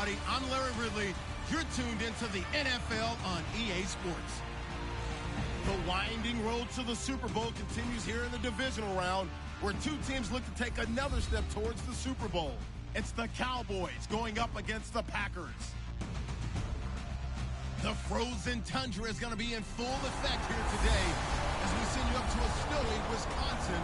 everybody. I'm Larry Ridley. You're tuned into the NFL on EA Sports. The winding road to the Super Bowl continues here in the divisional round, where two teams look to take another step towards the Super Bowl. It's the Cowboys going up against the Packers. The frozen tundra is going to be in full effect here today as we send you up to a snowy Wisconsin.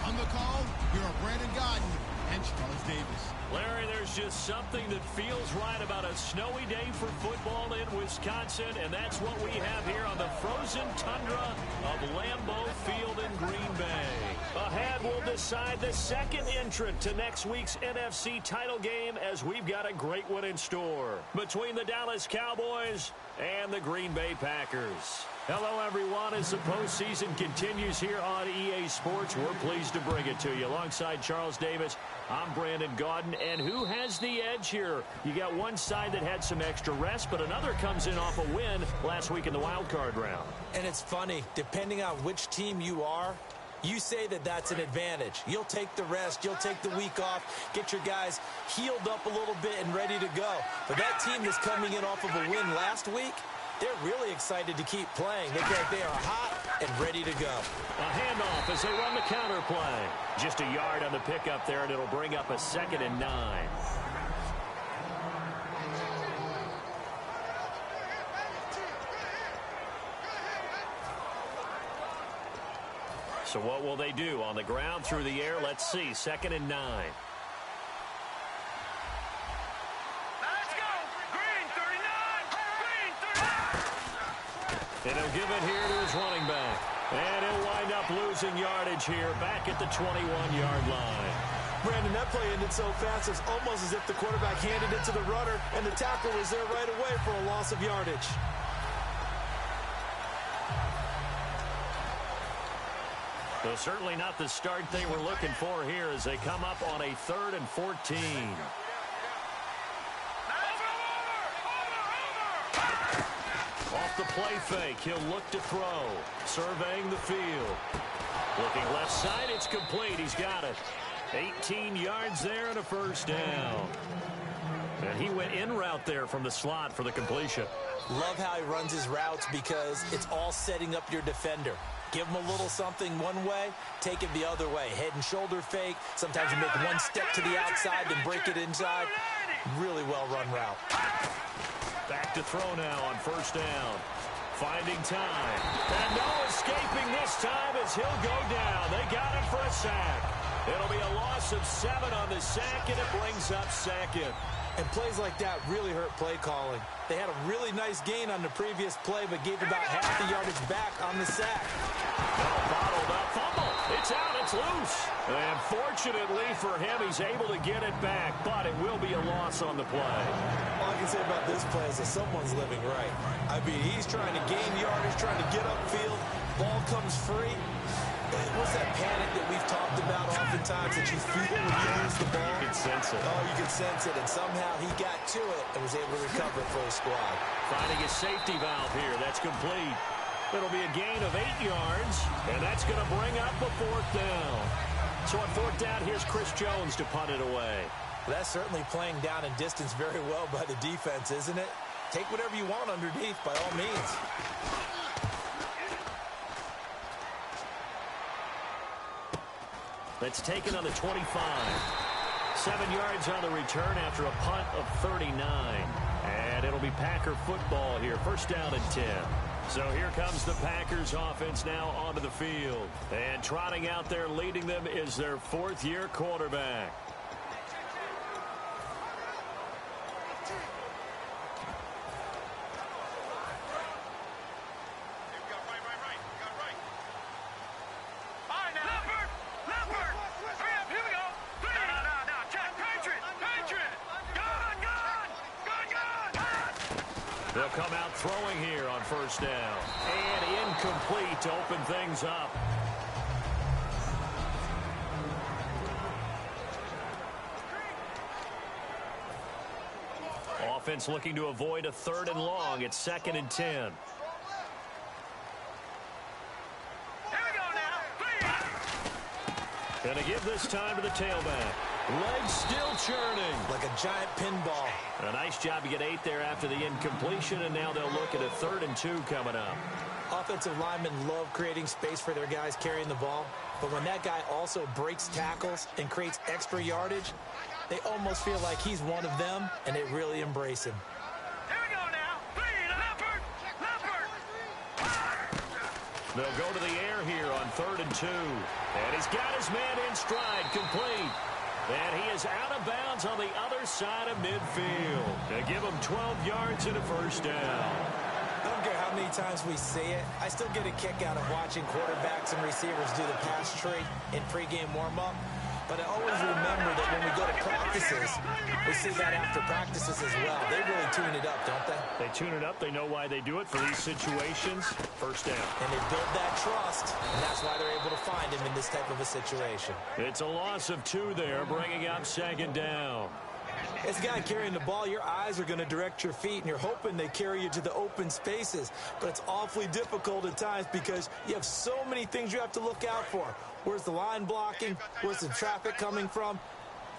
On the call, here are Brandon Godden and Charles Davis. Larry, there's just something that feels right about a snowy day for football in Wisconsin, and that's what we have here on the frozen tundra of Lambeau Field in Green Bay. Ahead, we'll decide the second entrant to next week's NFC title game, as we've got a great one in store between the Dallas Cowboys and the Green Bay Packers. Hello, everyone. As the postseason continues here on EA Sports, we're pleased to bring it to you. Alongside Charles Davis, I'm Brandon Gaudin. And who has the edge here? You got one side that had some extra rest, but another comes in off a win last week in the wild card round. And it's funny, depending on which team you are, you say that that's an advantage. You'll take the rest, you'll take the week off, get your guys healed up a little bit and ready to go. But that team that's coming in off of a win last week, they're really excited to keep playing. They are hot and ready to go. A handoff as they run the counter play. Just a yard on the pickup there, and it'll bring up a 2nd and 9. So what will they do? On the ground, through the air, let's see. 2nd and 9. And he'll give it here to his running back. And he'll wind up losing yardage here back at the 21-yard line. Brandon, that play ended so fast, it's almost as if the quarterback handed it to the runner, and the tackle was there right away for a loss of yardage. So certainly not the start they were looking for here as they come up on a 3rd and 14. Off the play fake, he'll look to throw. Surveying the field. Looking left side, it's complete. He's got it. 18 yards there and a 1st down. And he went in route there from the slot for the completion. Love how he runs his routes because it's all setting up your defender. Give him a little something one way, take it the other way. Head and shoulder fake. Sometimes you make one step to the outside, then break it inside. Really well-run route. Back to throw now on 1st down. Finding time. And no escaping this time as he'll go down. They got him for a sack. It'll be a loss of 7 on the sack, and it brings up 2nd. And plays like that really hurt play calling. They had a really nice gain on the previous play, but gave about half the yardage back on the sack. Bottled up, fumble. It's out, it's loose. And fortunately for him, he's able to get it back, but it will be a loss on the play. All I can say about this play is that someone's living right. I mean, he's trying to gain yardage, trying to get upfield. Ball comes free. What's that panic that we've talked about oftentimes that you feel when you lose the ball? You can sense it. Oh, you can sense it. And somehow he got to it and was able to recover it for his squad. Finding a safety valve here. That's complete. It'll be a gain of 8 yards, and that's going to bring up a 4th down. So on 4th down, here's Chris Jones to punt it away. Well, that's certainly playing down in distance very well by the defense, isn't it? Take whatever you want underneath by all means. That's taken on the 25. 7 yards on the return after a punt of 39. And it'll be Packer football here. 1st down and 10. So here comes the Packers offense now onto the field. And trotting out there leading them is their 4th-year quarterback. They'll come out throwing here on 1st down. And incomplete to open things up. Offense looking to avoid a 3rd and long. It's 2nd and 10. Here we go now. Going to give this time to the tailback. Legs still churning. Like a giant pinball. A nice job to get 8 there after the incompletion, and now they'll look at a 3rd and 2 coming up. Offensive linemen love creating space for their guys carrying the ball, but when that guy also breaks tackles and creates extra yardage, they almost feel like he's one of them, and they really embrace him. Here we go now. They'll go to the air here on 3rd and 2. And he's got his man in stride, complete. And he is out of bounds on the other side of midfield. They give him 12 yards and a first down. I don't care how many times we say it, I still get a kick out of watching quarterbacks and receivers do the pass tree in pregame warm-up. But I always remember that when we go to practices, we see that after practices as well. They really tune it up, don't they? They tune it up. They know why they do it for these situations. First down. And they build that trust, and that's why they're able to find him in this type of a situation. It's a loss of 2 there, bringing up 2nd down. As a guy carrying the ball, your eyes are going to direct your feet, and you're hoping they carry you to the open spaces. But it's awfully difficult at times because you have so many things you have to look out for. Where's the line blocking? Where's the traffic coming from?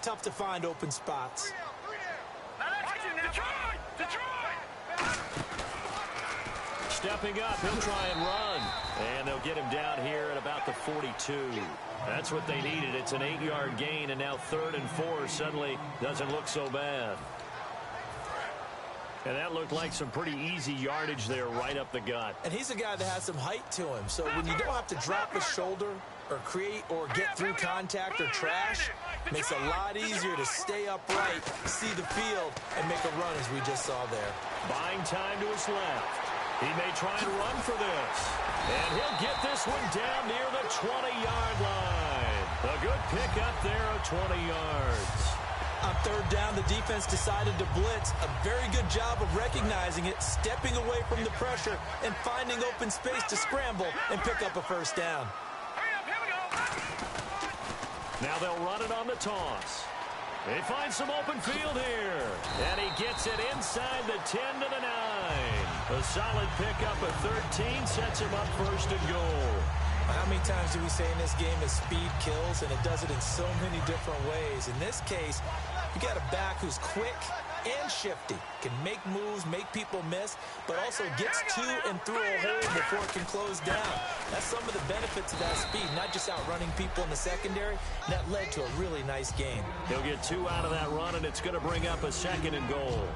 Tough to find open spots. Stepping up, he'll try and run. And they'll get him down here at about the 42. That's what they needed. It's an 8-yard gain, and now 3rd and 4 suddenly doesn't look so bad. And that looked like some pretty easy yardage there right up the gut. And he's a guy that has some height to him. So when you don't have to drop a shoulder or create or get through contact or trash, it makes it a lot easier to stay upright, see the field, and make a run as we just saw there. Buying time to his left. He may try and run for this. And he'll get this one down near the 20-yard line. A good pickup there of 20 yards. On 3rd down, the defense decided to blitz. A very good job of recognizing it, stepping away from the pressure, and finding open space to scramble and pick up a first down. Now they'll run it on the toss. They find some open field here. And he gets it inside the 10 to the 9. A solid pickup of 13 sets him up 1st and goal. How many times do we say in this game that speed kills, and it does it in so many different ways? In this case, you got a back who's quick and shifty, can make moves, make people miss, but also gets to and through a hole before it can close down. That's some of the benefits of that speed, not just outrunning people in the secondary. And that led to a really nice game. He'll get 2 out of that run, and it's going to bring up a 2nd and goal.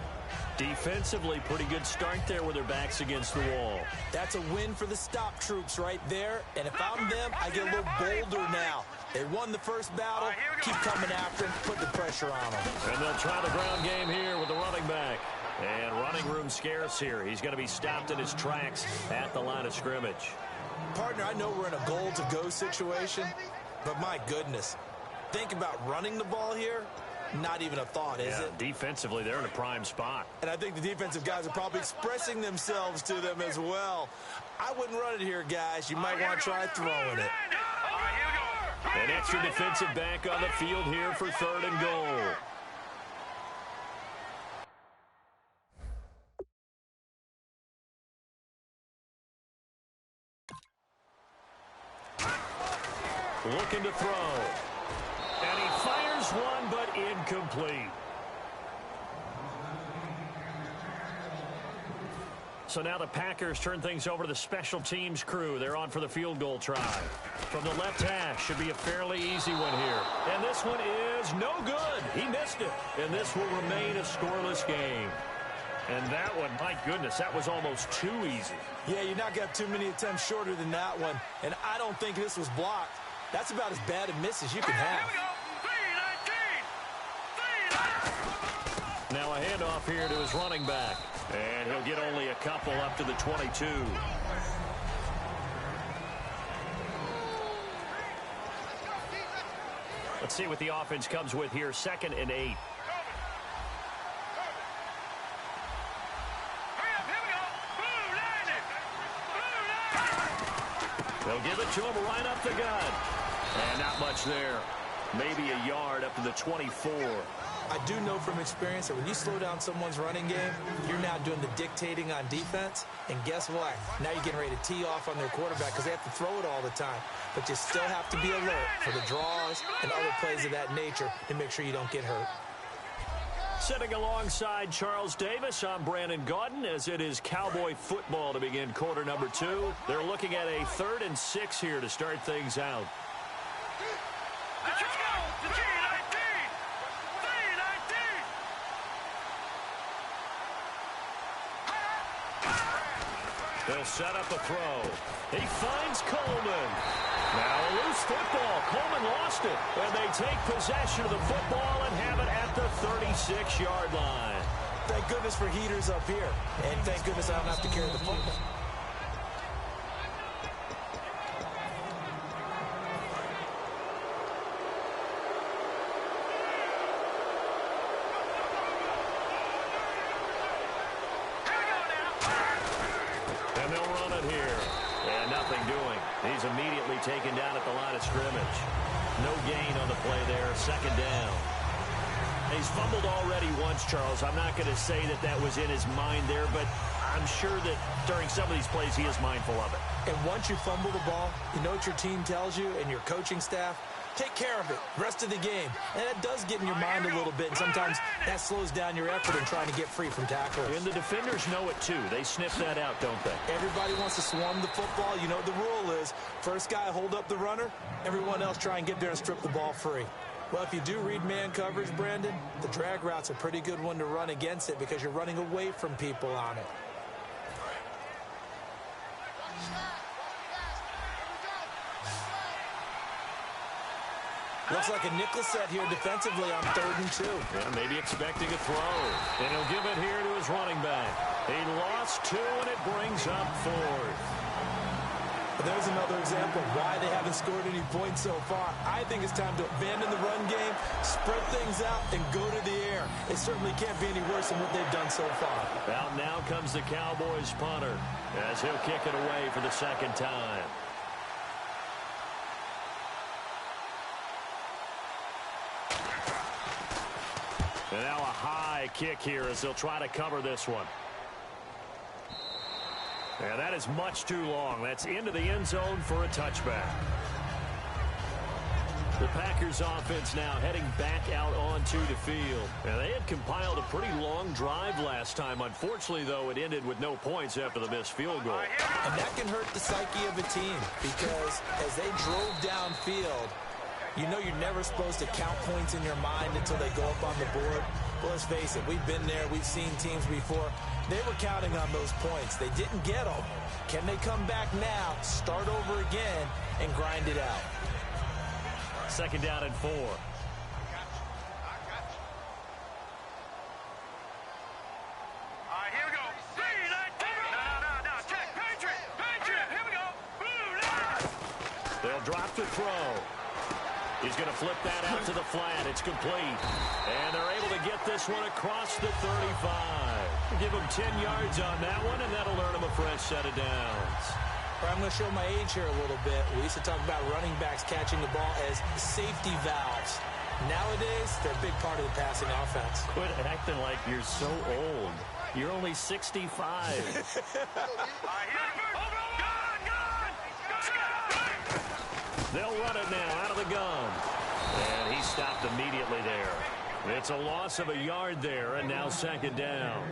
Defensively, pretty good start there with their backs against the wall. That's a win for the stop troops right there. And if I'm them, I get a little bolder now. They won the first battle. Keep coming after them. Put the pressure on them. And they'll try the ground game here with the running back. And running room scarce here. He's going to be stopped in his tracks at the line of scrimmage. Partner, I know we're in a goal-to-go situation, but my goodness, think about running the ball here. Not even a thought, is it? Defensively, they're in a prime spot. And I think the defensive guys are probably expressing themselves to them as well. I wouldn't run it here, guys. You might want to try throwing it. An extra defensive back on the field here for 3rd and goal. Looking to throw. And he fires one, but incomplete. So now the Packers turn things over to the special teams crew. They're on for the field goal try. From the left hash, should be a fairly easy one here. And this one is no good. He missed it. And this will remain a scoreless game. And that one, my goodness, that was almost too easy. Yeah, you're not going to have too many attempts shorter than that one. And I don't think this was blocked. That's about as bad a miss as you can have. Now a handoff here to his running back. And he'll get only a couple up to the 22. Let's see what the offense comes with here. 2nd and 8. They'll give it to him right up the gut. And not much there. maybe a yard up to the 24. I do know from experience that when you slow down someone's running game, you're now doing the dictating on defense. And guess what? Now you're getting ready to tee off on their quarterback because they have to throw it all the time. But you still have to be alert for the draws and other plays of that nature to make sure you don't get hurt. Sitting alongside Charles Davis, I'm Brandon Gaudin as it is Cowboy football to begin quarter number 2. They're looking at a 3rd and 6 here to start things out. They'll set up a throw. He finds Coleman. Now a loose football. Coleman lost it. And they take possession of the football and have it at the 36-yard line. Thank goodness for heaters up here. And thank goodness I don't have to carry the football. He's immediately taken down at the line of scrimmage. No gain on the play there. 2nd down. He's fumbled already once, Charles. I'm not going to say that that was in his mind there, but I'm sure that during some of these plays he is mindful of it. And once you fumble the ball, you know what your team tells you and your coaching staff? Take care of it. Rest of the game. And that does get in your mind a little bit. And sometimes that slows down your effort in trying to get free from tackles. And the defenders know it, too. They sniff that out, don't they? Everybody wants to swarm the football. You know what the rule is. First guy hold up the runner. Everyone else try and get there and strip the ball free. Well, if you do read man coverage, Brandon, the drag route's a pretty good one to run against it because you're running away from people on it. Looks like a nickel set here defensively on 3rd and 2. Yeah, maybe expecting a throw. And he'll give it here to his running back. He lost 2, and it brings up 4th. But there's another example of why they haven't scored any points so far. I think it's time to abandon the run game, spread things out, and go to the air. It certainly can't be any worse than what they've done so far. Out now comes the Cowboys punter as he'll kick it away for the 2nd time. And now a high kick here as they'll try to cover this one. And that is much too long. That's into the end zone for a touchback. The Packers offense now heading back out onto the field. And they had compiled a pretty long drive last time. Unfortunately, though, it ended with no points after the missed field goal. And that can hurt the psyche of a team because as they drove downfield, you know you're never supposed to count points in your mind until they go up on the board. Well, let's face it, we've been there. We've seen teams before. They were counting on those points. They didn't get them. Can they come back now, start over again, and grind it out? 2nd down and 4. All right, here we go. No. Check. Patriot. Here we go. They'll drop to throw. He's going to flip that out to the flat. It's complete. And they're able to get this one across the 35. Give him 10 yards on that one, and that'll earn him a fresh set of downs. I'm going to show my age here a little bit. We used to talk about running backs catching the ball as safety valves. Nowadays, they're a big part of the passing offense. Quit acting like you're so old. You're only 65. They'll run it now out of the gun. And he stopped immediately there. It's a loss of a yard there, and now 2nd down.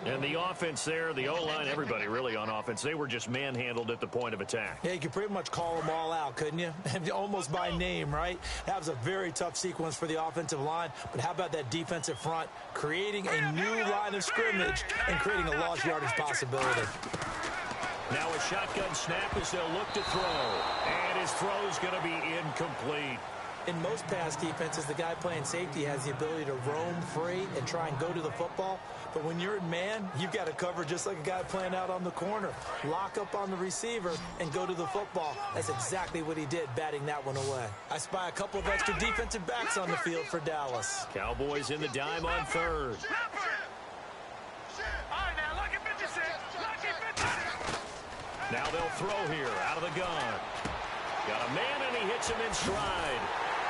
And the offense there, the O-line, everybody really on offense, they were just manhandled at the point of attack. Yeah, you could pretty much call them all out, couldn't you? Almost by name, right? That was a very tough sequence for the offensive line. But how about that defensive front creating a new line of scrimmage and creating a lost yardage possibility? Now a shotgun snap as they'll look to throw. And his throw's going to be incomplete. In most pass defenses, the guy playing safety has the ability to roam free and try and go to the football. But when you're in man, you've got to cover just like a guy playing out on the corner. Lock up on the receiver and go to the football. That's exactly what he did, batting that one away. I spy a couple of extra defensive backs on the field for Dallas. Cowboys in the dime on 3rd. Now they'll throw here out of the gun. Got a man, and he hits him in stride.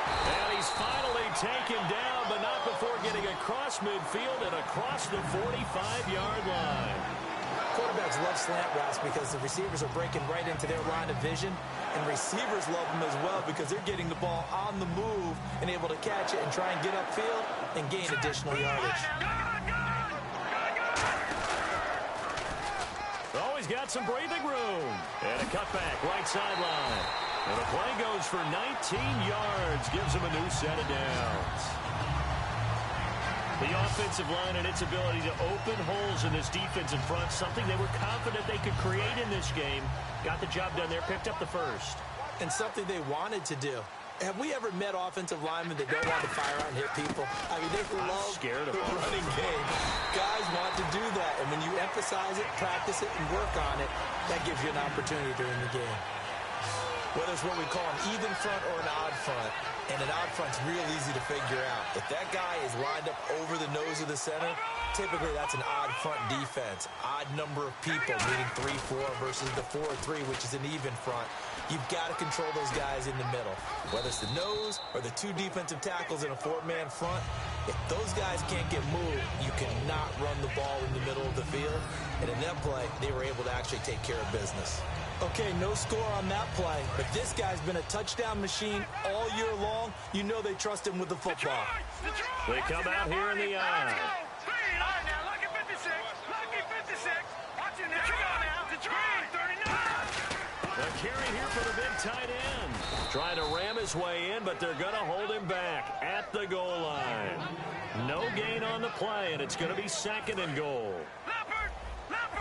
And he's is finally taken down, but not before getting across midfield and across the 45-yard line. Quarterbacks love slant routes because the receivers are breaking right into their line of vision, and receivers love them as well because they're getting the ball on the move and able to catch it and try and get upfield and gain additional yardage. Always got some breathing room. And a cutback, right sideline. And the play goes for 19 yards, gives them a new set of downs. The offensive line and its ability to open holes in this defensive front, something they were confident they could create in this game. Got the job done there, picked up the first. And something they wanted to do. Have we ever met offensive linemen that don't want to fire out and hit people? I mean, they love the running game. Guys want to do that, and when you emphasize it, practice it, and work on it, that gives you an opportunity during the game. Whether it's what we call an even front or an odd front, and an odd front's real easy to figure out. If that guy is lined up over the nose of the center, typically that's an odd front defense. Odd number of people, meaning 3-4 versus the 4-3, which is an even front. You've got to control those guys in the middle. Whether it's the nose or the two defensive tackles in a four-man front, if those guys can't get moved, you cannot run the ball in the middle of the field. And in that play, they were able to actually take care of business. Okay, no score on that play, but this guy's been a touchdown machine all year long. You know they trust him with the football. They come out here in the eye. A carry here for the big tight end. Trying to ram his way in, but they're going to hold him back at the goal line. No gain on the play, and it's going to be 2nd and goal.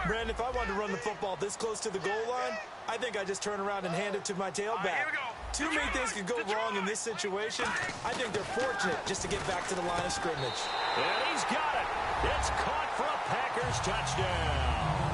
Brandon, if I wanted to run the football this close to the goal line, I think I just turn around and hand it to my tailback. Too many things could go wrong in this situation. I think they're fortunate just to get back to the line of scrimmage. And he's got it. It's caught for a Packers touchdown.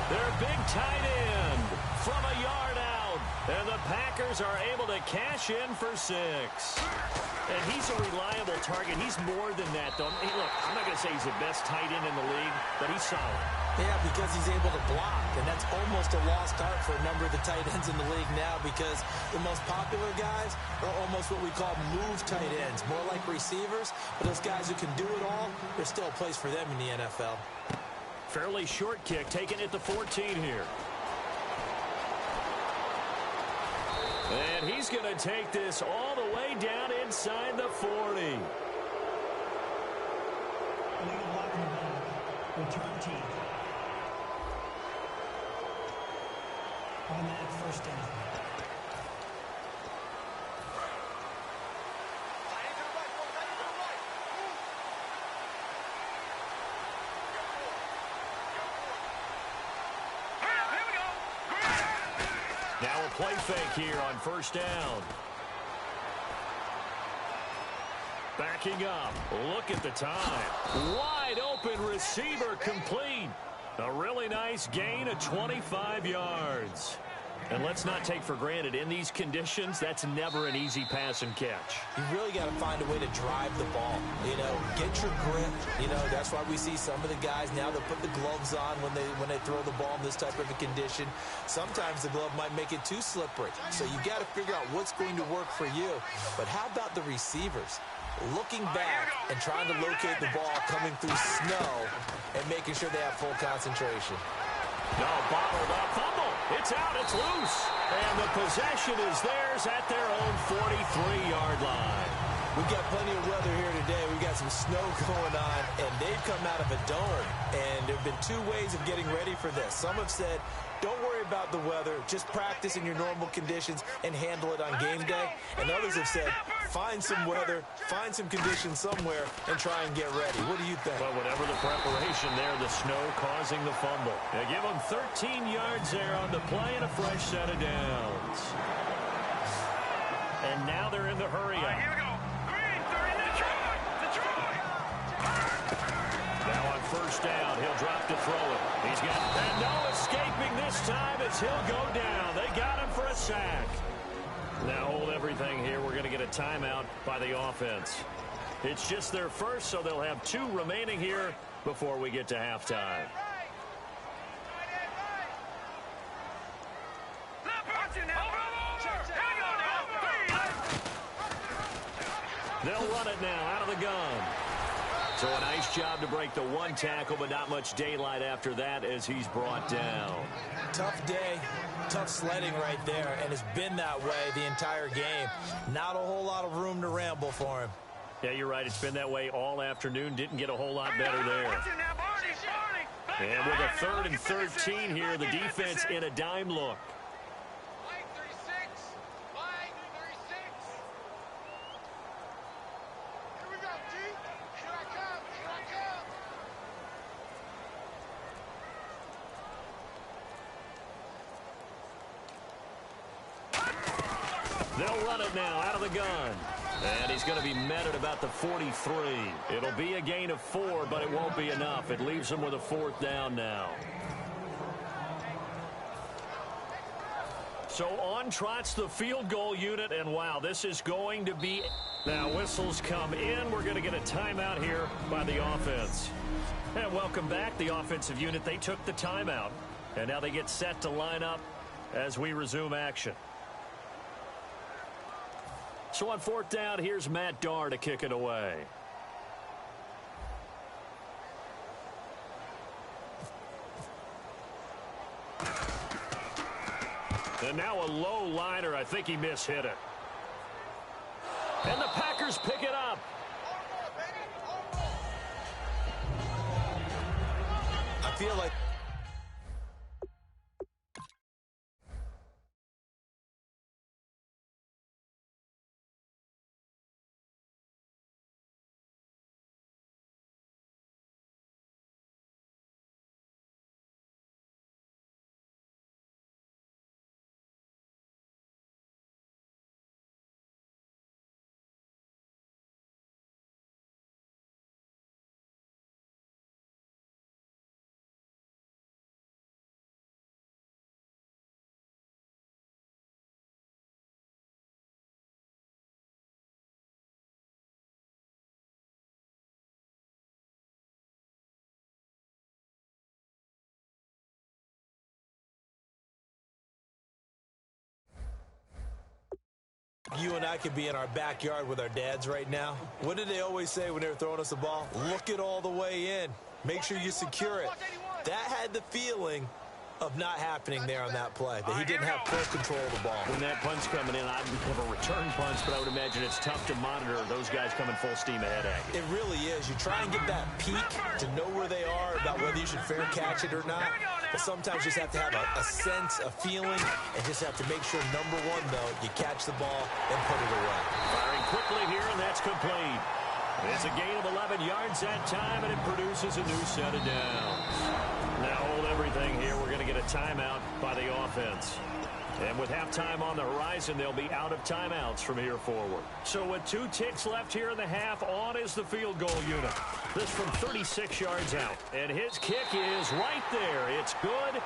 Their big tight end from a yard out. And the Packers are able to cash in for 6. And he's a reliable target. He's more than that, though. Hey, look, I'm not going to say he's the best tight end in the league, but he's solid. Yeah, because he's able to block, and that's almost a lost art for a number of the tight ends in the league now because the most popular guys are almost what we call move tight ends, more like receivers, but those guys who can do it all, there's still a place for them in the NFL. Fairly short kick, taken at the 14 here. And he's going to take this all the way down inside the 40. Return team. On that first down. Now a play fake here on first down. Backing up. Look at the time. Wide open receiver complete. A really nice gain of 25 yards. And let's not take for granted, in these conditions, that's never an easy pass and catch. You really got to find a way to drive the ball. You know, get your grip. You know, that's why we see some of the guys now that put the gloves on when they throw the ball in this type of a condition. Sometimes the glove might make it too slippery. So you got to figure out what's going to work for you. But how about the receivers? Looking back and trying to locate the ball coming through snow and making sure they have full concentration. No, bottled up. Fumble. It's out. It's loose. And the possession is theirs at their own 43-yard line. We've got plenty of weather here today. We've got some snow going on, and they've come out of a dome. And there have been two ways of getting ready for this. Some have said, don't worry about the weather. Just practice in your normal conditions and handle it on game day. And others have said, find some weather, find some conditions somewhere, and try and get ready. What do you think? Well, whatever the preparation there, the snow causing the fumble. They give them 13 yards there on the play and a fresh set of downs. And now they're in the hurry up. Here we go. Green, they're in Detroit. Now on first down, he'll drop to throw it. He's got, and no escaping this time as he'll go down. They got him for a sack. Now hold everything here. We're going to get a timeout by the offense. It's just their first, so they'll have 2 remaining here before we get to halftime. They'll run it now out of the gun. So a nice job to break the one tackle, but not much daylight after that as he's brought down. Tough day, tough sledding right there, and it's been that way the entire game. Not a whole lot of room to ramble for him. Yeah, you're right. It's been that way all afternoon. Didn't get a whole lot better there. And with a 3rd and 13 here, the defense in a dime look. They'll run it now out of the gun. And he's going to be met at about the 43. It'll be a gain of 4, but it won't be enough. It leaves him with a 4th down now. So on trots the field goal unit, and wow, this is going to be... Now whistles come in. We're going to get a timeout here by the offense. And welcome back, the offensive unit. They took the timeout, and now they get set to line up as we resume action. So on 4th down, here's Matt Darr to kick it away. And now a low liner. I think he mishit it. And the Packers pick it up. I feel like... You and I could be in our backyard with our dads right now. What did they always say when they were throwing us the ball? Look it all the way in. Make sure you secure it. That had the feeling of not happening there on that play, that he didn't have full control of the ball. When that punch coming in, I'd have a return punch, but I would imagine it's tough to monitor those guys coming full steam ahead at you. It really is. You try and get that peek to know where they are, about whether you should fair catch it or not. But sometimes you just have to have a sense, a feeling, and just have to make sure, number one, though, you catch the ball and put it away. Firing quickly here, and that's complete. It's a gain of 11 yards that time, and it produces a new set of downs. Now hold everything here. We're going to get a timeout by the offense. And with halftime on the horizon, they'll be out of timeouts from here forward. So with 2 ticks left here in the half, on is the field goal unit. This from 36 yards out. And his kick is right there. It's good.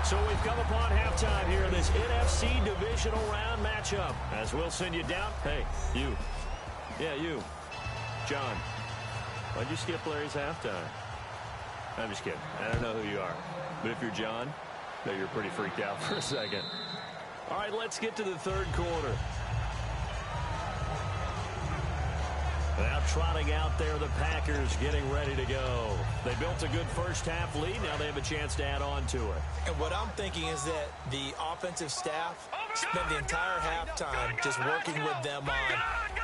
So we've come upon halftime here in this NFC divisional round matchup. As we'll send you down. Hey, you. Yeah, you. John, why'd you skip Larry's halftime? I'm just kidding. I don't know who you are. But if you're John, no, you're pretty freaked out for a second. All right, let's get to the 3rd quarter. Now trotting out there, the Packers getting ready to go. They built a good first half lead. Now they have a chance to add on to it. And what I'm thinking is that the offensive staff spent the entire halftime just working with them on,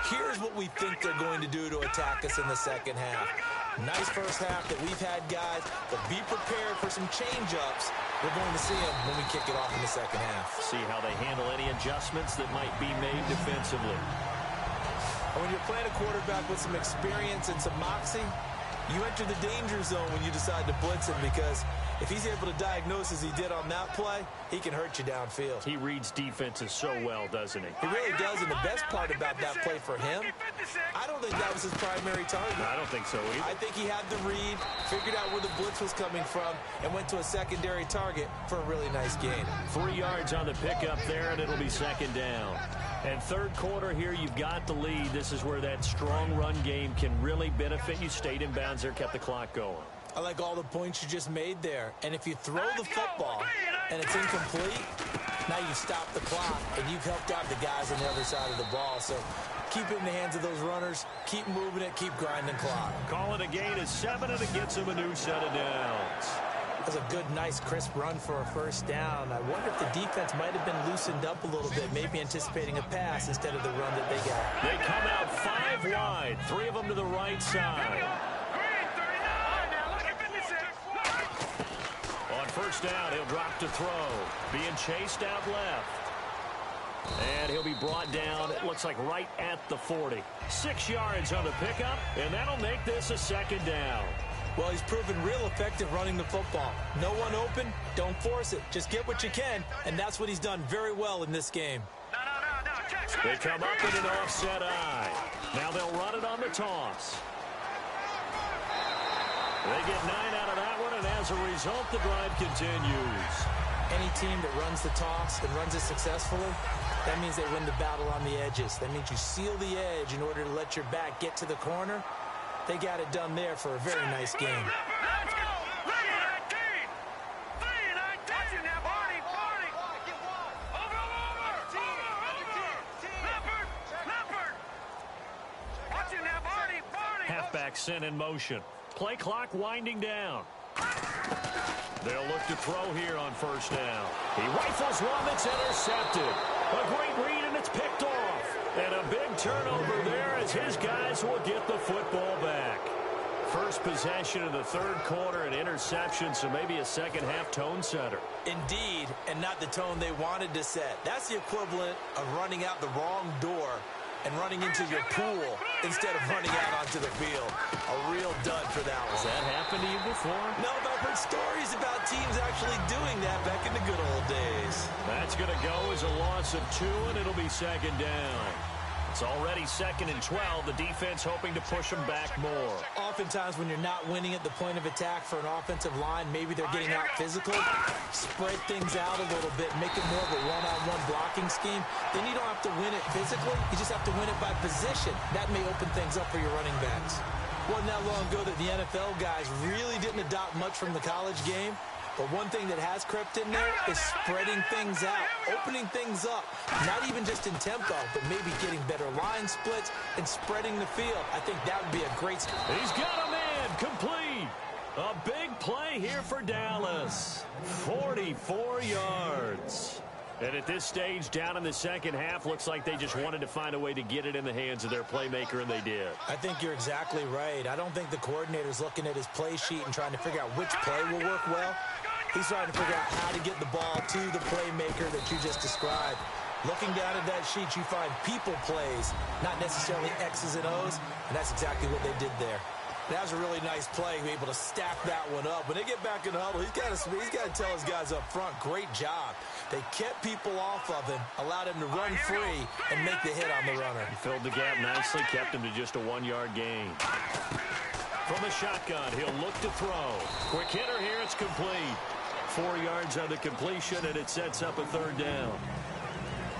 here's what we think they're going to do to attack us in the second half. Nice first half that we've had, guys, but be prepared for some change-ups. We're going to see them when we kick it off in the second half. See how they handle any adjustments that might be made defensively. And when you're playing a quarterback with some experience and some moxie, you enter the danger zone when you decide to blitz him, because if he's able to diagnose as he did on that play, he can hurt you downfield. He reads defenses so well, doesn't he? He really does, and the best part about that play for him, I don't think that was his primary target. I don't think so either. I think he had the read, figured out where the blitz was coming from, and went to a secondary target for a really nice gain. 3 yards on the pickup there, and it'll be 2nd down. And 3rd quarter here, you've got the lead. This is where that strong run game can really benefit you. Stayed in bounds there, kept the clock going. I like all the points you just made there. And if you throw the football and it's incomplete, now you've stopped the clock and you've helped out the guys on the other side of the ball. So Keep it in the hands of those runners. Keep moving it. Keep grinding clock. Call it a gain of 7, and it gets him a new set of downs. That was a good, nice, crisp run for a first down. I wonder if the defense might have been loosened up a little bit, maybe anticipating a pass instead of the run that they got. They come out 5 wide, 3 of them to the right side. On first down, he'll drop to throw. Being chased out left. And he'll be brought down, it looks like right at the 40. 6 yards on the pickup, and that'll make this a second down. Well, he's proven real effective running the football. No one open, don't force it. Just get what you can, and that's what he's done very well in this game. They come up in an offset eye. Now they'll run it on the toss. They get 9 out of that one, and as a result, the drive continues. Any team that runs the toss and runs it successfully, that means they win the battle on the edges. That means you seal the edge in order to let your back get to the corner. They got it done there for a very nice game. Let's go! 319! 319! Leopard! Watching that, Barney! Halfback sent in motion. Play clock winding down. They'll look to throw here on first down. He rifles one that's intercepted. A great read, and it's picked off. And a big turnover there as his guys will get the football back. First possession of the third quarter, an interception, so maybe a second-half tone setter. Indeed, and not the tone they wanted to set. That's the equivalent of running out the wrong door and running into your pool instead of running out onto the field. A real dud for that one. Has that happened to you before? No, but I've heard stories about teams actually doing that back in the good old days. That's going to go as a loss of 2, and it'll be second down. It's already 2nd and 12. The defense hoping to push them back more. Oftentimes when you're not winning at the point of attack for an offensive line, maybe they're getting out physical. Spread things out a little bit, make it more of a one-on-one blocking scheme. Then you don't have to win it physically. You just have to win it by position. That may open things up for your running backs. Wasn't that long ago that the NFL guys really didn't adopt much from the college game. But one thing that has crept in there is spreading things out, opening things up, not even just in tempo, but maybe getting better line splits and spreading the field. I think that would be a great... He's got a man complete. A big play here for Dallas. 44 yards. And at this stage, down in the second half, looks like they just wanted to find a way to get it in the hands of their playmaker, and they did. I think you're exactly right. I don't think the coordinator's looking at his play sheet and trying to figure out which play will work well. He's trying to figure out how to get the ball to the playmaker that you just described. Looking down at that sheet, you find people plays, not necessarily X's and O's, and that's exactly what they did there. That was a really nice play, able to stack that one up. When they get back in the huddle, he's got to tell his guys up front, great job. They kept people off of him, allowed him to run free, and make the hit on the runner. He filled the gap nicely, kept him to just a 1-yard gain. From the shotgun, he'll look to throw. Quick hitter here, it's complete. 4 yards on the completion, and it sets up a third down.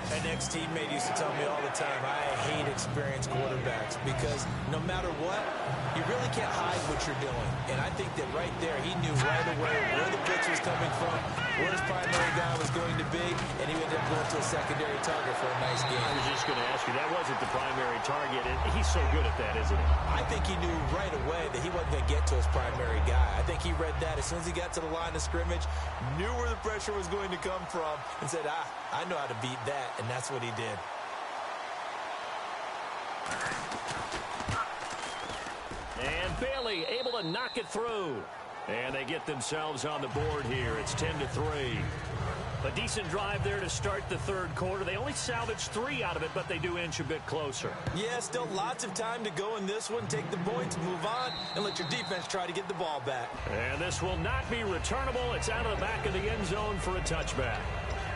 An ex-teammate used to tell me all the time, I hate experienced quarterbacks because no matter what, you really can't hide what you're doing. And I think that right there, he knew right away where the blitz was coming from, where his primary guy was going to be, and he ended up going to a secondary target for a nice game. I was just going to ask you, that wasn't the primary target, and he's so good at that, isn't he? I think he knew right away that he wasn't going to get to his primary guy. I think he read that as soon as he got to the line of scrimmage, knew where the pressure was going to come from, and said, I know how to beat that. And that's what he did. And Bailey able to knock it through. And they get themselves on the board here. It's 10-3. A decent drive there to start the third quarter. They only salvaged 3 out of it, but they do inch a bit closer. Yeah, still lots of time to go in this one. Take the points, move on, and let your defense try to get the ball back. And this will not be returnable. It's out of the back of the end zone for a touchback.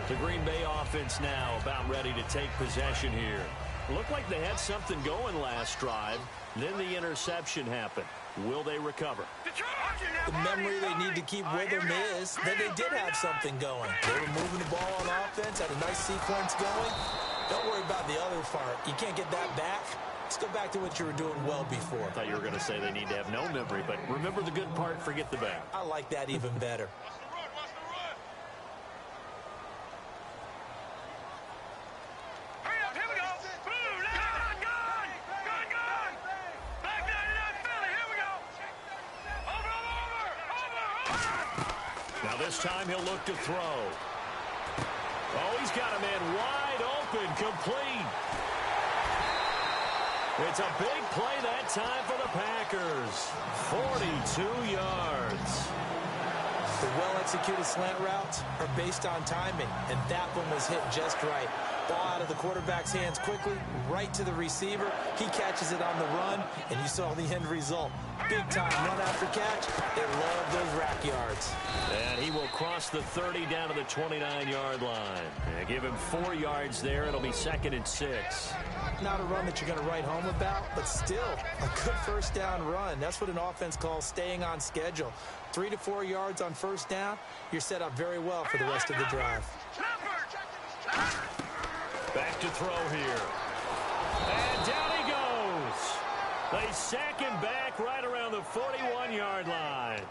The Green Bay offense now about ready to take possession here. Looked like they had something going last drive. Then the interception happened. Will they recover? The memory they need to keep with them is that they did have something going. They were moving the ball on offense, had a nice sequence going. Don't worry about the other part. You can't get that back. Let's go back to what you were doing well before. I thought you were going to say they need to have no memory, but remember the good part, forget the bad. I like that even better. This time he'll look to throw. Oh, he's got a man wide open, complete. It's a big play that time for the Packers. 42 yards. The well-executed slant routes are based on timing, and that one was hit just right. Ball out of the quarterback's hands quickly, right to the receiver. He catches it on the run, and you saw the end result. Big-time run after catch. They love those rack yards. And he will cross the 30 down to the 29-yard line. And give him 4 yards there. It'll be 2nd and 6. Not a run that you're going to write home about, but still a good first down run. That's what an offense calls staying on schedule. 3 to 4 yards on first down, you're set up very well for the rest of the drive. Back to throw here. And down he goes. They sack him back right around the 41-yard line.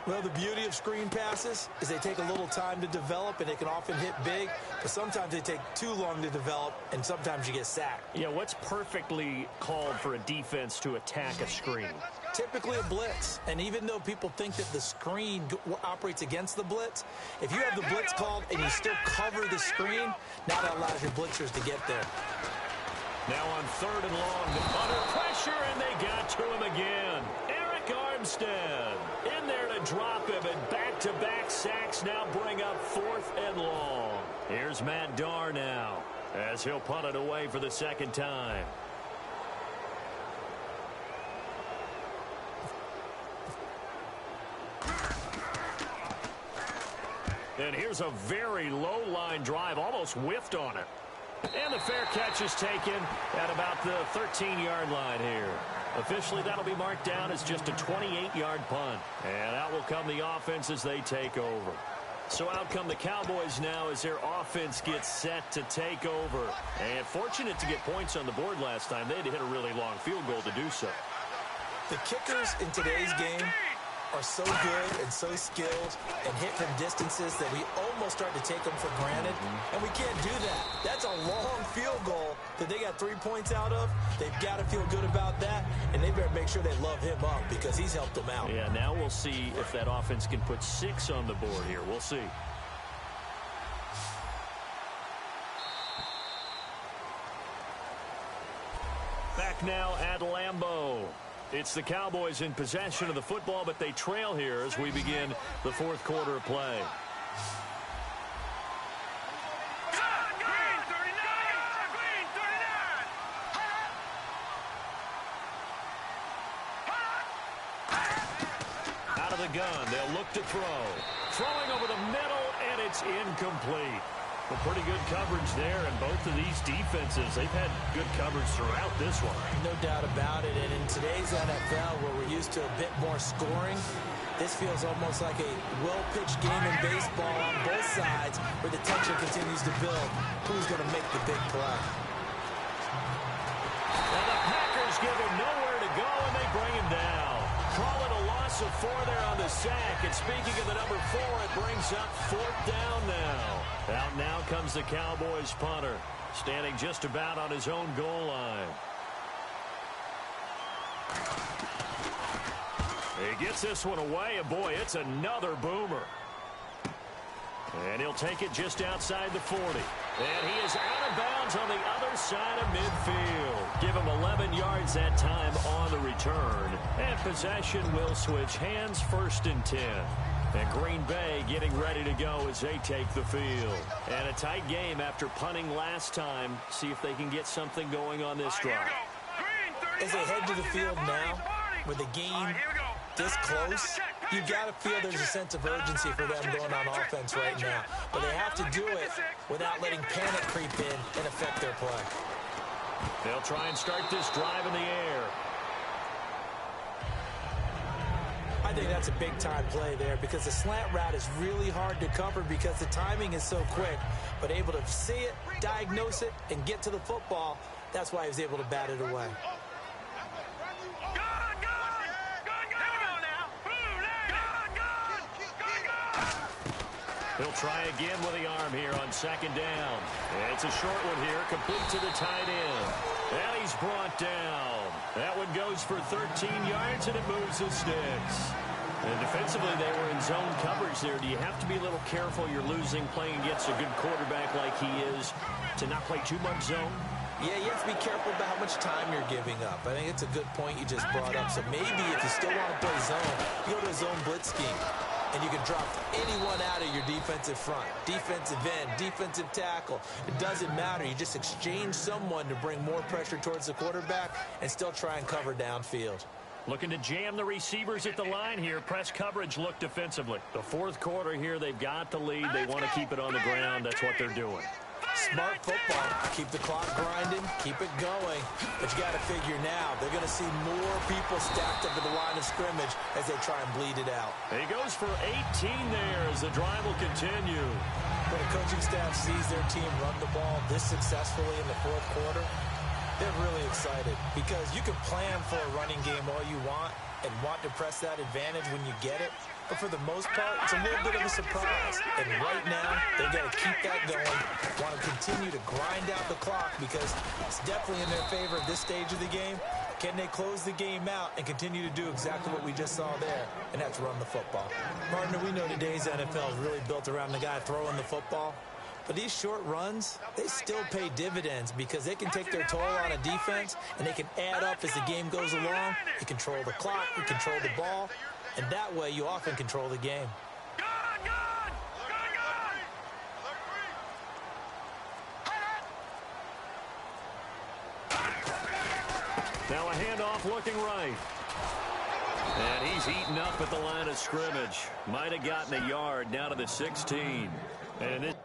Well, the beauty of screen passes is they take a little time to develop, and they can often hit big, but sometimes they take too long to develop, and sometimes you get sacked. Yeah, what's perfectly called for a defense to attack a screen? Typically a blitz, and even though people think that the screen operates against the blitz, if you have the blitz called and you still cover the screen, now that allows your blitzers to get there. Now on 3rd and long, under pressure, and they got to him again. Eric Armstead in there to drop him, and back-to-back sacks now bring up 4th and long. Here's Matt Darr now as he'll punt it away for the 2nd time. And here's a very low-line drive, almost whiffed on it. And the fair catch is taken at about the 13-yard line here. Officially, that'll be marked down as just a 28-yard punt. And out will come the offense as they take over. So out come the Cowboys now as their offense gets set to take over. And fortunate to get points on the board last time. They had to hit a really long field goal to do so. The kickers in today's game are so good and so skilled and hit from distances that we almost start to take them for granted, and we can't do that. That's a long field goal that they got 3 points out of. They've got to feel good about that, and they better make sure they love him up because he's helped them out. Yeah, now we'll see if that offense can put 6 on the board here. We'll see. Back now at Lambeau. It's the Cowboys in possession of the football, but they trail here as we begin the 4th quarter of play. Out of the gun, they'll look to throw. Throwing over the middle, and it's incomplete. Well, pretty good coverage there, and both of these defenses, they've had good coverage throughout this one. No doubt about it, and in today's NFL, where we're used to a bit more scoring, this feels almost like a well-pitched game in baseball on both sides, where the tension continues to build. Who's going to make the big play? And the Packers give him nowhere to go, and they bring him down. Call it a loss of 4 there on the sack, and speaking of the number 4, it brings up 4th down now. Out now comes the Cowboys punter, standing just about on his own goal line. He gets this one away, and boy, it's another boomer. And he'll take it just outside the 40. And he is out of bounds on the other side of midfield. Give him 11 yards that time on the return. And possession will switch hands, 1st and 10. And Green Bay getting ready to go as they take the field. And a tight game after punting last time. See if they can get something going on this drive. As they head to the field now, with the game this close, you've got to feel there's a sense of urgency for them going on offense right now. But they have to do it without letting panic creep in and affect their play. They'll try and start this drive in the air. I think that's a big-time play there because the slant route is really hard to cover because the timing is so quick. But able to see it, diagnose it, and get to the football, that's why he was able to bat it away. He'll try again with the arm here on 2nd down. It's a short one here, complete to the tight end. And he's brought down. That one goes for 13 yards, and it moves the sticks. And defensively, they were in zone coverage there. Do you have to be a little careful? You're losing playing against a good quarterback like he is to not play too much zone? Yeah, you have to be careful about how much time you're giving up. I think it's a good point you just brought up. So maybe if you still want to play zone, you go to a zone blitz scheme. And you can drop anyone out of your defensive front. Defensive end, defensive tackle. It doesn't matter. You just exchange someone to bring more pressure towards the quarterback and still try and cover downfield. Looking to jam the receivers at the line here. Press coverage look defensively. The fourth quarter here, they've got the lead. They want to keep it on the ground. That's what they're doing. Smart football. Keep the clock grinding. Keep it going. But you got to figure now, they're going to see more people stacked up at the line of scrimmage as they try and bleed it out. He goes for 18 there as the drive will continue. When a coaching staff sees their team run the ball this successfully in the fourth quarter, they're really excited because you can plan for a running game all you want and want to press that advantage when you get it. But for the most part, it's a little bit of a surprise. And right now, they've got to keep that going, want to continue to grind out the clock because it's definitely in their favor at this stage of the game. Can they close the game out and continue to do exactly what we just saw there, and that's run the football? Martin, we know today's NFL is really built around the guy throwing the football. But these short runs, they still pay dividends because they can take their toll on a defense and they can add up as the game goes along. You control the clock, you control the ball, and that way you often control the game. Now a handoff looking right. And he's eaten up at the line of scrimmage. Might have gotten a yard down to the 16. And it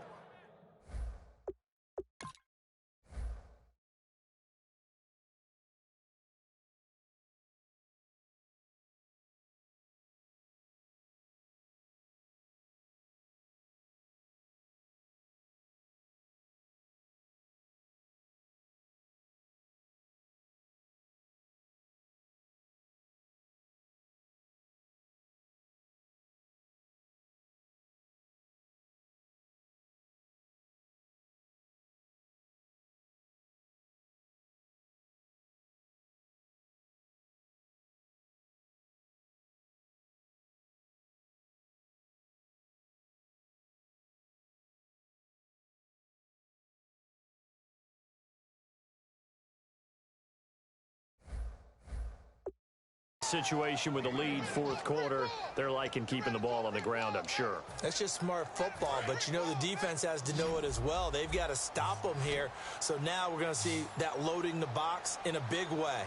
situation with the lead fourth quarter, they're liking keeping the ball on the ground, I'm sure. That's just smart football, but you know the defense has to know it as well. They've got to stop them here. So now we're going to see that loading the box in a big way.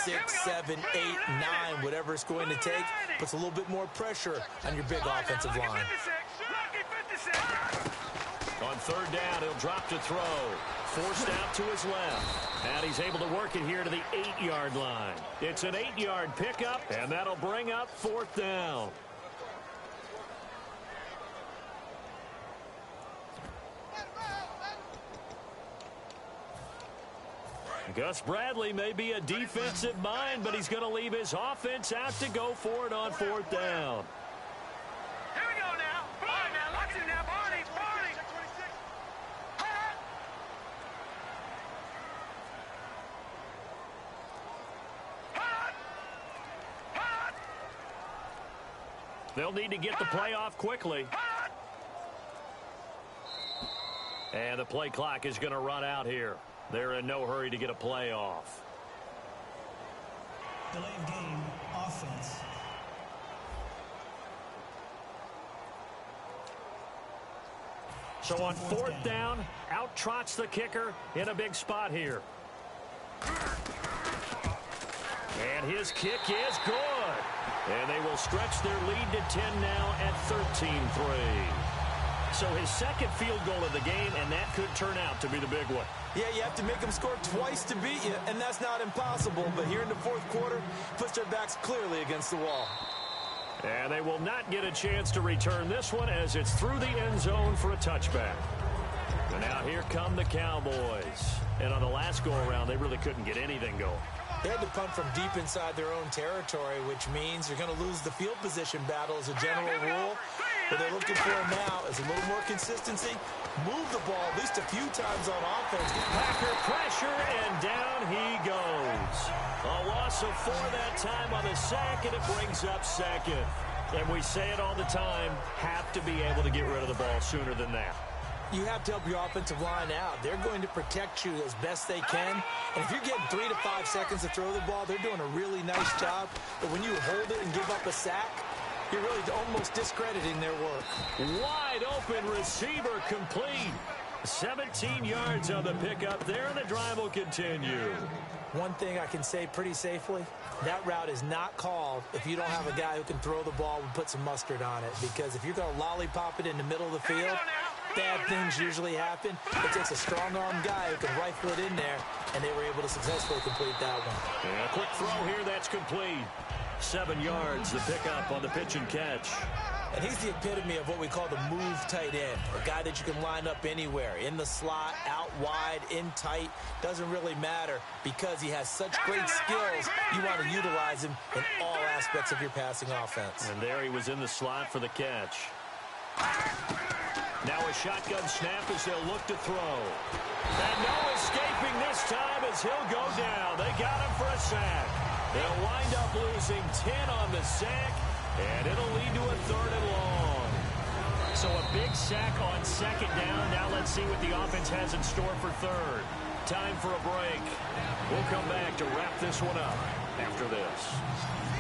6, 7, 8, 9, whatever it's going to take, puts a little bit more pressure on your big offensive line. On third down, he'll drop to throw. Forced out to his left. And he's able to work it here to the 8-yard line. It's an 8-yard pickup, and that'll bring up fourth down. Gus Bradley may be a defensive mind, but he's going to leave his offense out to go for it on fourth down. Here we go now. All right, now, lock it now, Barney. They'll need to get the play off quickly. And the play clock is going to run out here. They're in no hurry to get a play off. Delay of game, offense. So on fourth down, out trots the kicker in a big spot here. And his kick is good. And they will stretch their lead to 10 now at 13-3. So his second field goal of the game, and that could turn out to be the big one. Yeah, you have to make them score twice to beat you, and that's not impossible. But here in the fourth quarter, puts their backs clearly against the wall. And they will not get a chance to return this one as it's through the end zone for a touchback. And now here come the Cowboys. And on the last go-around, they really couldn't get anything going. They had to punt from deep inside their own territory, which means you're going to lose the field position battle as a general rule. What they're looking for now is a little more consistency. Move the ball at least a few times on offense. Packer pressure, and down he goes. A loss of 4 that time on the sack, and it brings up second. And we say it all the time, have to be able to get rid of the ball sooner than that. You have to help your offensive line out. They're going to protect you as best they can. And if you're getting 3 to 5 seconds to throw the ball, they're doing a really nice job. But when you hold it and give up a sack, you're really almost discrediting their work. Wide open receiver complete. 17 yards on the pickup there, and the drive will continue. One thing I can say pretty safely, that route is not called if you don't have a guy who can throw the ball and put some mustard on it. Because if you're going to lollipop it in the middle of the field, bad things usually happen. It takes a strong-arm guy who can rifle it in there, and they were able to successfully complete that one. Yeah, quick throw here, that's complete. 7 yards, the pickup on the pitch and catch. And he's the epitome of what we call the move tight end. A guy that you can line up anywhere. In the slot, out wide, in tight. Doesn't really matter because he has such great skills. You want to utilize him in all aspects of your passing offense. And there he was in the slot for the catch. Now a shotgun snap as they'll look to throw. And no escaping this time as he'll go down. They got him for a sack. They'll wind up losing 10 on the sack. And it'll lead to a 3rd and long. So a big sack on 2nd down. Now let's see what the offense has in store for 3rd. Time for a break. We'll come back to wrap this one up after this.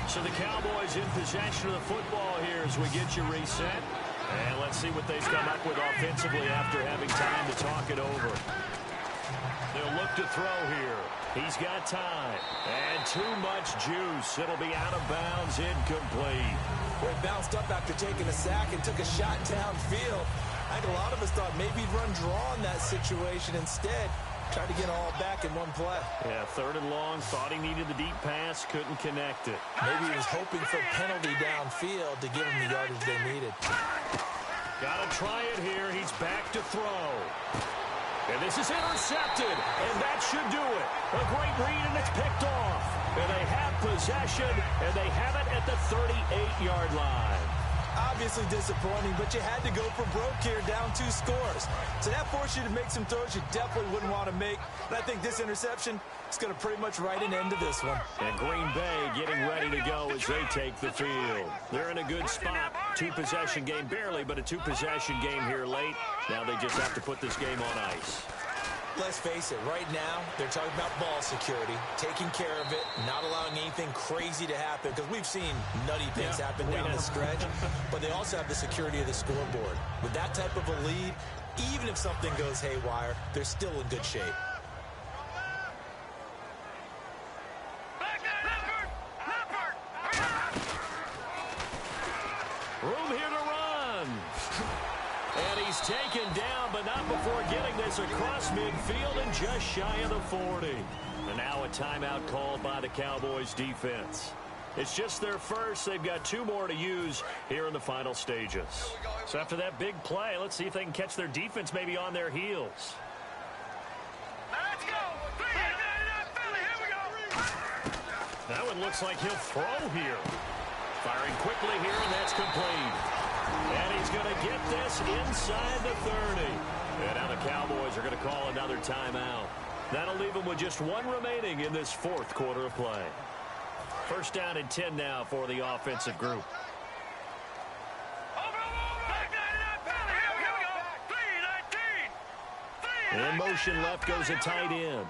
So the Cowboys in possession of the football here as we get you reset. And let's see what they've come up with offensively after having time to talk it over. They'll look to throw here. He's got time. And too much juice. It'll be out of bounds, incomplete. Well, he bounced up after taking a sack and took a shot downfield. I think a lot of us thought maybe he'd run draw in that situation. Instead, tried to get it all back in one play. Yeah, 3rd and long. Thought he needed the deep pass. Couldn't connect it. Maybe he was hoping for a penalty downfield to give him the yardage they needed. Gotta try it here. He's back to throw. And this is intercepted, and that should do it. A great read, and it's picked off. And they have possession, and they have it at the 38-yard line. Obviously disappointing, but you had to go for broke here, down 2 scores. So that forced you to make some throws you definitely wouldn't want to make. And I think this interception is going to pretty much write an end to this one. And Green Bay getting ready to go as they take the field. They're in a good spot. 2-possession game, barely, but a 2-possession game here late. Now they just have to put this game on ice. Let's face it, right now, they're talking about ball security, taking care of it, not allowing anything crazy to happen, because we've seen nutty things happen down the stretch, but they also have the security of the scoreboard. With that type of a lead, even if something goes haywire, they're still in good shape. Room here to run. And he's taken down, but not before getting this across midfield and just shy of the 40. And now a timeout called by the Cowboys defense. It's just their first. They've got 2 more to use here in the final stages. So after that big play, let's see if they can catch their defense maybe on their heels. Let's go. Here we go. That one looks like he'll throw here. Firing quickly here, and that's complete. And he's going to get this inside the 30. And now the Cowboys are going to call another timeout. That'll leave them with just 1 remaining in this 4th quarter of play. 1st down and 10 now for the offensive group. In motion left goes a tight end.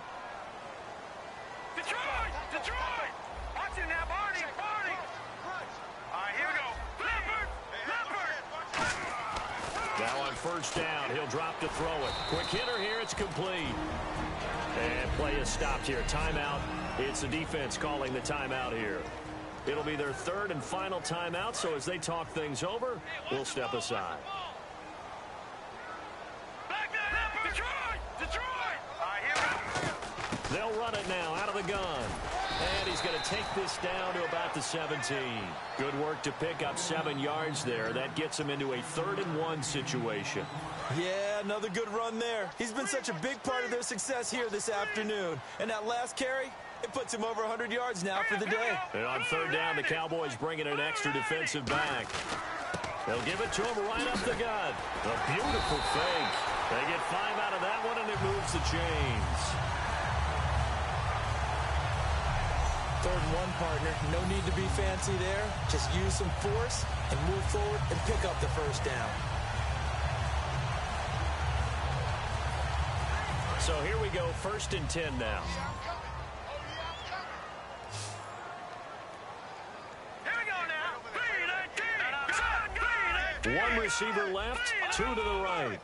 Detroit! Watch it now, Barney! All right, here we go. Leopard! Now on 1st down, he'll drop to throw it. Quick hitter here, it's complete. And play is stopped here. Timeout. It's the defense calling the timeout here. It'll be their 3rd and final timeout, so as they talk things over, we'll step aside. Detroit! All right, here we go. They'll run it now out of the gun. And he's going to take this down to about the 17. Good work to pick up 7 yards there. That gets him into a 3rd and 1 situation. Yeah, another good run there. He's been such a big part of their success here this afternoon. And that last carry, it puts him over 100 yards now for the day. And on 3rd down, the Cowboys bring in an extra defensive back. They'll give it to him right up the gut. A beautiful fake. They get 5 out of that one, and it moves the chains. 3rd and 1, partner. No need to be fancy there. Just use some force and move forward and pick up the first down. So here we go, 1st and 10 now. Here we go now. 1 receiver left, 2 to the right.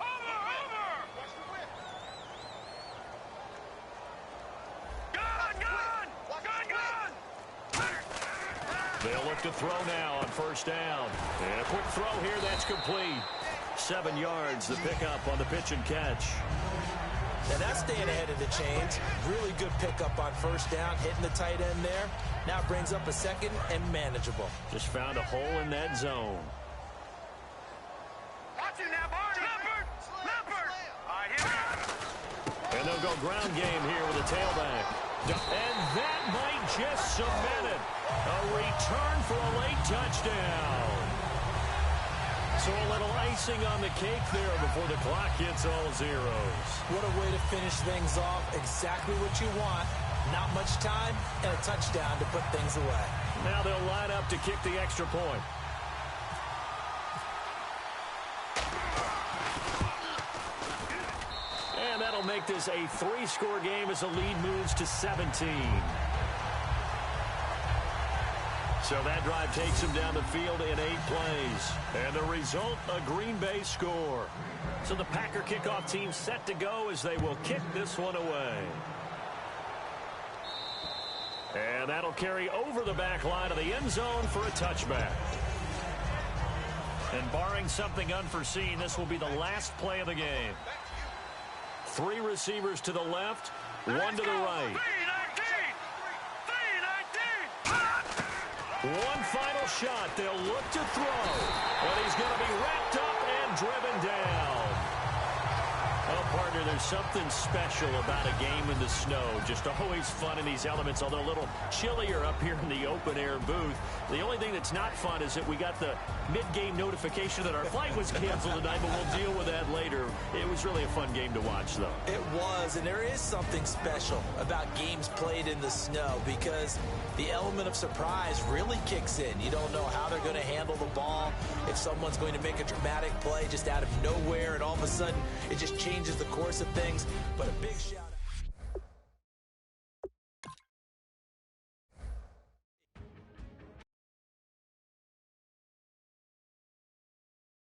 They'll look to throw now on 1st down. And a quick throw here, that's complete. 7 yards, the pickup on the pitch and catch. Now that's staying ahead of the chains. Really good pickup on 1st down, hitting the tight end there. Now brings up a 2nd and manageable. Just found a hole in that zone. Watch it now, Barney. Leopard. All right, here we go. And they'll go ground game here with a tailback. And that might just cement it. A return for a late touchdown. So a little icing on the cake there before the clock hits all zeros. What a way to finish things off. Exactly what you want. Not much time and a touchdown to put things away. Now they'll line up to kick the extra point. And that'll make this a 3-score game as the lead moves to 17. So that drive takes him down the field in 8 plays. And the result, a Green Bay score. So the Packer kickoff team set to go as they will kick this one away. And that'll carry over the back line of the end zone for a touchback. And barring something unforeseen, this will be the last play of the game. 3 receivers to the left, 1 to the right. 1 final shot. They'll look to throw. But he's going to be wrapped up and driven down. Well, partner, there's something special about a game in the snow. Just always fun in these elements, although a little chillier up here in the open-air booth. The only thing that's not fun is that we got the mid-game notification that our flight was canceled tonight, but we'll deal with that later. It was really a fun game to watch, though. It was, and there is something special about games played in the snow because the element of surprise really kicks in. You don't know how they're going to handle the ball, if someone's going to make a dramatic play just out of nowhere, and all of a sudden it just changes the course of things. But a big shout out.